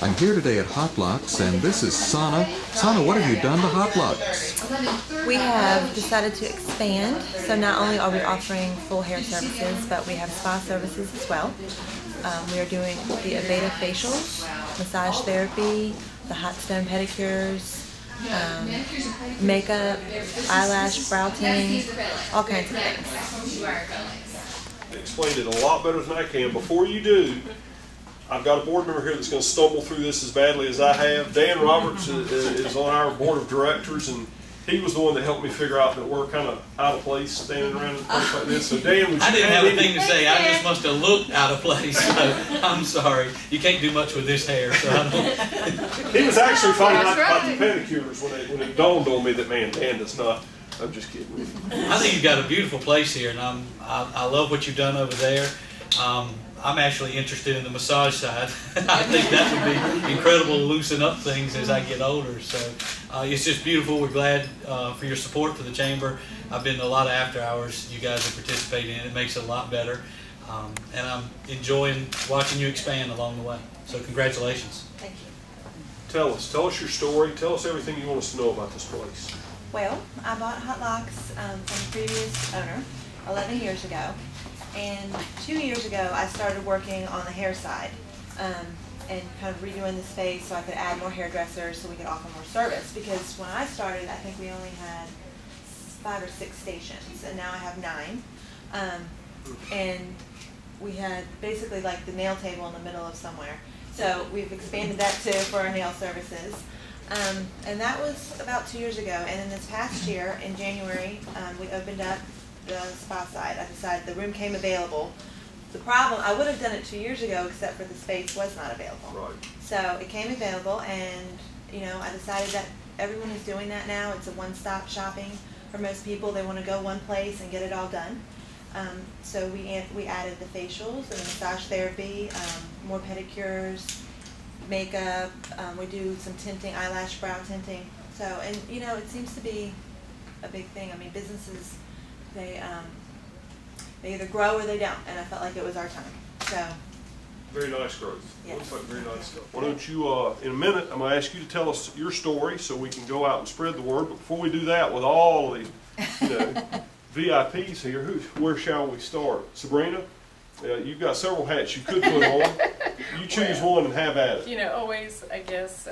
I'm here today at Hot Locks, and this is Sana. Sana, what have you done to Hot Locks? We have decided to expand, so not only are we offering full hair services, but we have spa services as well. We are doing the Aveda facials, massage therapy, the hot stone pedicures, makeup, eyelash, brow tint, all kinds of things. Explained it a lot better than I can. Before you do, I've got a board member here that's going to stumble through this as badly as I have. Dan Roberts is on our board of directors, and he was the one that helped me figure out that we're kind of out of place standing around in a place like this. So Dan, would you I didn't have a thing to say. I just must have looked out of place. So I'm sorry. You can't do much with this hair. So I don't. He was actually finding out about the pedicures when it dawned on me that, man, Dan does not. I'm just kidding. I think you've got a beautiful place here, and I love what you've done over there. I'm actually interested in the massage side. I think that would be incredible to loosen up things as I get older. So it's just beautiful. We're glad for your support for the Chamber. I've been to a lot of after hours you guys have participated in. It makes it a lot better. And I'm enjoying watching you expand along the way. So congratulations. Thank you. Tell us your story. Tell us everything you want us to know about this place. Well, I bought Hot Locks from the previous owner 11 years ago. And 2 years ago, I started working on the hair side and kind of redoing the space so I could add more hairdressers so we could offer more service. Because when I started, I think we only had 5 or 6 stations, and now I have 9. And we had basically like the nail table in the middle of somewhere. So we've expanded that too for our nail services. And that was about 2 years ago. And then this past year, in January, we opened up the spa side. I decided the room came available. The problem, I would have done it 2 years ago, except for the space was not available. Right. So it came available, and I decided that everyone is doing that now. It's a one-stop shopping for most people. They want to go one place and get it all done. So we added the facials and the massage therapy, more pedicures, makeup. We do some tinting, eyelash, brow tinting. So, and it seems to be a big thing. I mean, businesses, they either grow or they don't, and I felt like it was our time. So very nice growth. Yes. Looks like very nice stuff. Why don't you, in a minute, I'm going to ask you to tell us your story so we can go out and spread the word. But before we do that, with all the VIPs here, where shall we start? Sabrina, you've got several hats you could put on. You choose one and have at it. Always, I guess,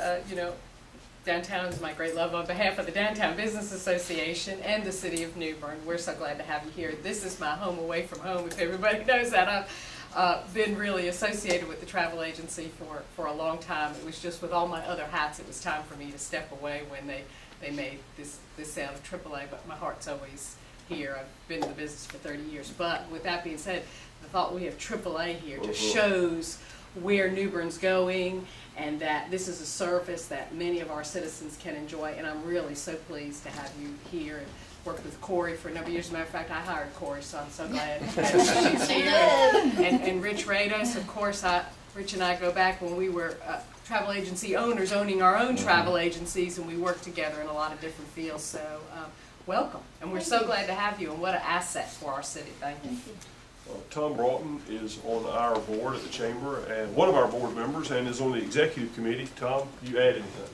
downtown is my great love. On behalf of the Downtown Business Association and the City of New Bern, we're so glad to have you here. This is my home away from home, if everybody knows that. I've been really associated with the travel agency for a long time. It was just with all my other hats, it was time for me to step away when they made this sound of AAA, but my heart's always here. I've been in the business for 30 years. But with that being said, the thought we have AAA here just shows where New Bern's going, and that this is a service that many of our citizens can enjoy. And I'm really so pleased to have you here and worked with Corey for a number of years. As a matter of fact, I hired Corey, so I'm so glad she's here. And Rich Rados, of course, Rich and I go back when we were travel agency owners, owning our own travel agencies, and we worked together in a lot of different fields. So welcome, and we're so glad to have you, and what an asset for our city. Thank you. Tom Broughton is on our board at the Chamber, and one of our board members, and is on the executive committee. Tom, you add anything?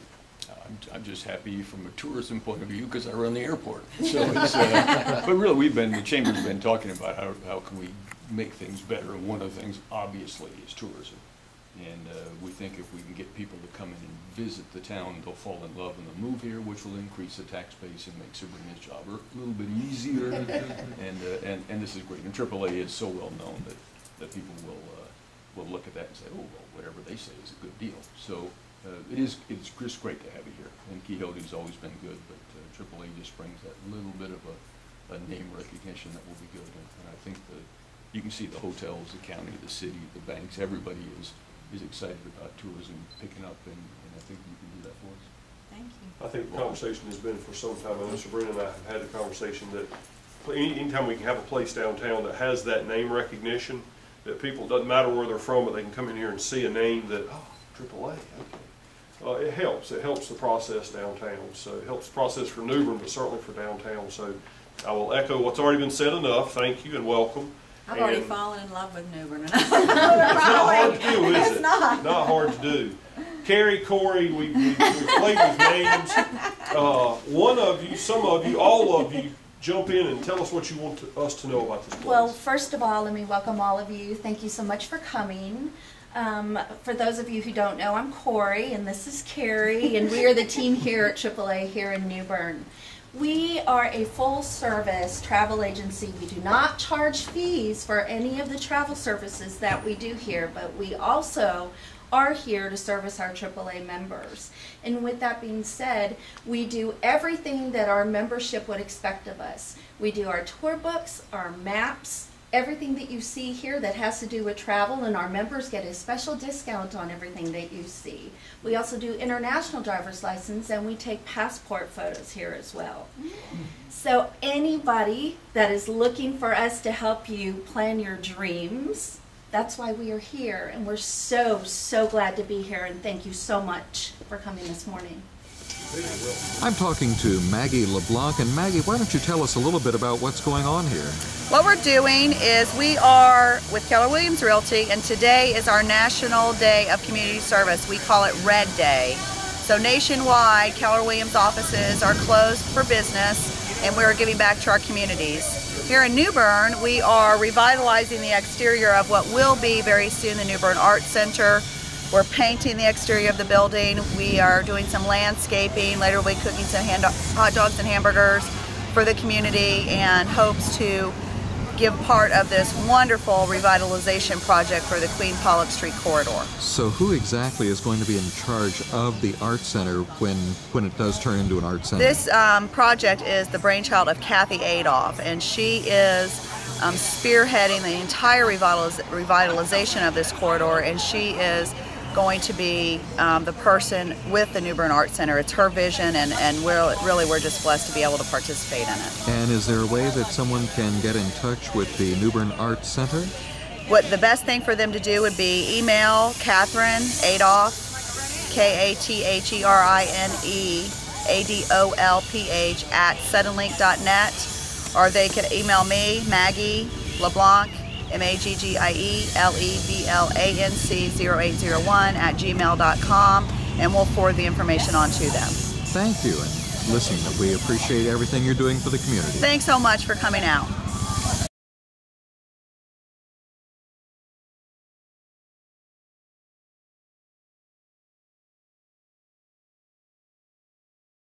I'm just happy from a tourism point of view because I run the airport. So it's, but really, the Chamber's been talking about how can we make things better, and one of the things, obviously, is tourism. And we think if we can get people to come in and visit the town, they'll fall in love and they'll move here, which will increase the tax base and make Sabrina's job a little bit easier. and this is great. And AAA is so well known that people will look at that and say, oh, well, whatever they say is a good deal. So it's just great to have you here. And Quixote's always been good, but AAA just brings that little bit of a name recognition that will be good. And I think you can see the hotels, the county, the city, the banks, everybody is excited about tourism picking up, and I think you can do that for us. Thank you. I think the conversation has been for some time. I know Sabrina and I have had the conversation that anytime we can have a place downtown that has that name recognition, that people, doesn't matter where they're from, but they can come in here and see a name that, oh, AAA, okay. It helps. It helps the process downtown. So it helps the process for New Bern, but certainly for downtown. So I will echo what's already been said enough. Thank you and welcome. I've already And fallen in love with New Bern. It's not hard to do, is it? It's not. Not hard to do. Carrie, Corey, we played with names. One of you, some of you, all of you, jump in and tell us what you want us to know about this place. Well, first of all, let me welcome all of you. Thank you so much for coming. For those of you who don't know, I'm Corey, and this is Carrie, and we are the team here at AAA here in New Bern. We are a full-service travel agency. We do not charge fees for any of the travel services that we do here, but we also are here to service our AAA members. And with that being said, we do everything that our membership would expect of us. We do our tour books, our maps, everything that you see here that has to do with travel, and our members get a special discount on everything that you see. We also do international driver's license, and we take passport photos here as well. So anybody that is looking for us to help you plan your dreams, that's why we are here, and we're so, so glad to be here, and thank you so much for coming this morning. I'm talking to Maggie LeBlanc, and Maggie, why don't you tell us a little bit about what's going on here? What we're doing is we are with Keller Williams Realty, and today is our National Day of Community Service. We call it Red Day. So nationwide, Keller Williams offices are closed for business, and we're giving back to our communities. Here in New Bern, we are revitalizing the exterior of what will be very soon the New Bern Art Center. We're painting the exterior of the building. We are doing some landscaping. Later we'll be cooking some hot dogs and hamburgers for the community, and hopes to give part of this wonderful revitalization project for the Queen Pollock Street corridor. So who exactly is going to be in charge of the art center when it does turn into an art center? This project is the brainchild of Kathy Adolph, and she is spearheading the entire revitalization of this corridor, and she is going to be the person with the New Bern Art Center. It's her vision, and we're just blessed to be able to participate in it. And is there a way that someone can get in touch with the New Bern Art Center? What the best thing for them to do would be email Catherine Adolph, Katherine Adolph @suddenlink.net, or they could email me, Maggie LeBlanc, MAGGIELEBLANC 0801 and we'll forward the information on to them. Thank you, and listen, we appreciate everything you're doing for the community. Thanks so much for coming out.